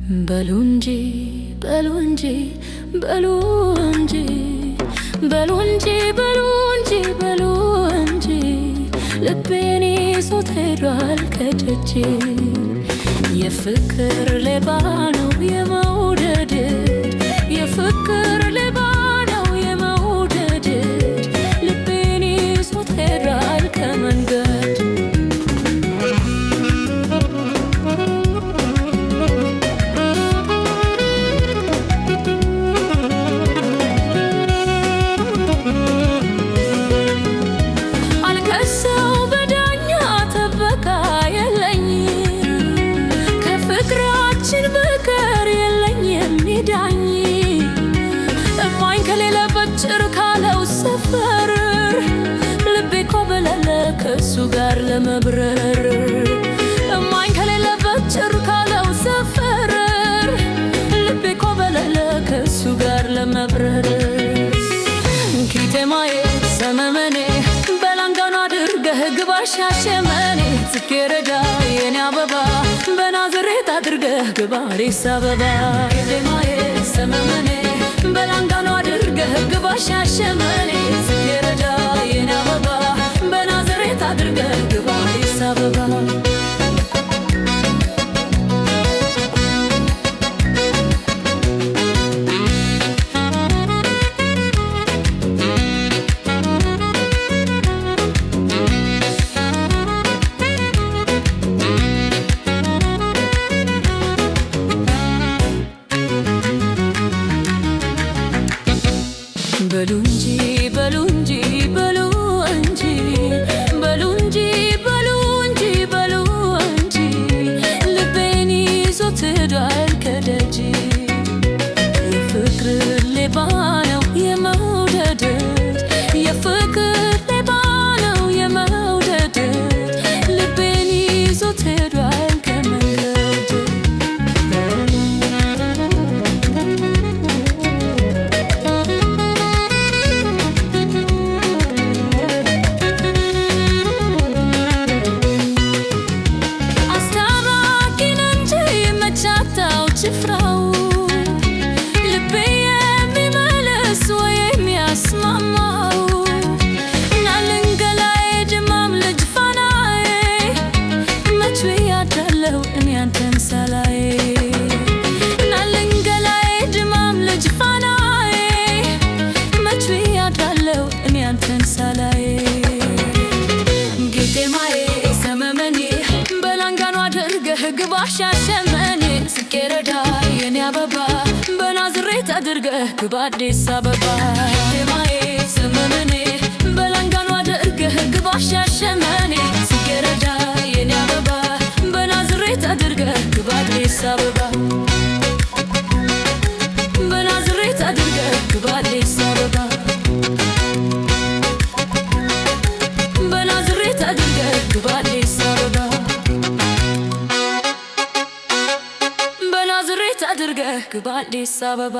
በሉንጂ በሉንጂ በሉንጂ በሉንጂ በሉንጂ በሉንጂ ልቤን ይዞት ሄዷል ከደጄ። የፍቅር ሌባ ነው የመውደድ የፍቅር ሌባ ነው የመውደድ ልቤን ይዞት ሄዷል ከመንገድ። እማኝ ከሌለበት ጭር ካለው ሰፈር ልቤ ኮበለለ ከሱ ጋር ለመብረር። እማኝ ከሌለበት ጭር ካለው ሰፈር ልቤ ኮበለለ ከሱ ጋር ለመብረር። ኪቴማዬ ሰመመኔ በላንጋኗ አድርገህ ግባ ሻሸመኔ። ጽጌረዳ የኔ አበባ በናዝሬት አድርገህ ግባ አዲስ አበባ። ኪቴማዬ ሰመመኔ በላንጋኗ አድርገህ ግባ ሻሸመኔ። ጽጌረዳ የኔ አበባ በናዝሬት አድርገህ ግባ አዲስ አበባ። በሉንጂ በሉንጂ በሉንጂ በሉንጂ በሉንጂ በሉንጂ ልቤን ይዞት ሄዷል ከደጄ። የፍቅር ሌባ ነው የመውደድ የፍቅር ሌባ ነው የመውደድ ልቤን ይዞት ሄዷል ከመንገድ። ጭፍራው ልቤ የሚመልስ ወይ የሚያስማማው ናልንገላዬ ድማም ልጅ ፋናዬ መች ያዳለው እኔ አንተን ሳላዬ። ናልንገላዬ ድማም ልጅ ፋናዬ መች ያዳለው እኔ አንተን ሳላዬ። ጌጤማዬ ሰመመኔ በላንጋኗ አድርገህ ግባ ሻሸመኔ። ጽጌረዳ የኔ አበባ በናዝሬት አድርገህ ግባ አዲስ አበባ። ጌጤማዬ ሰመመኔ በላንጋኗ አድርገህ ግባ ሻሸመኔ። ጽጌረዳ የኔ አበባ በናዝሬት አድርገህ ግባ አዲስ አበባ። በናዝሬት አድርገህ ግባ አዲስ አበባ። በናዝሬት አድርገህ ግባ አዲስ አበባ። በናዝሬት አድርገህ ግባ አዲስ አበባ።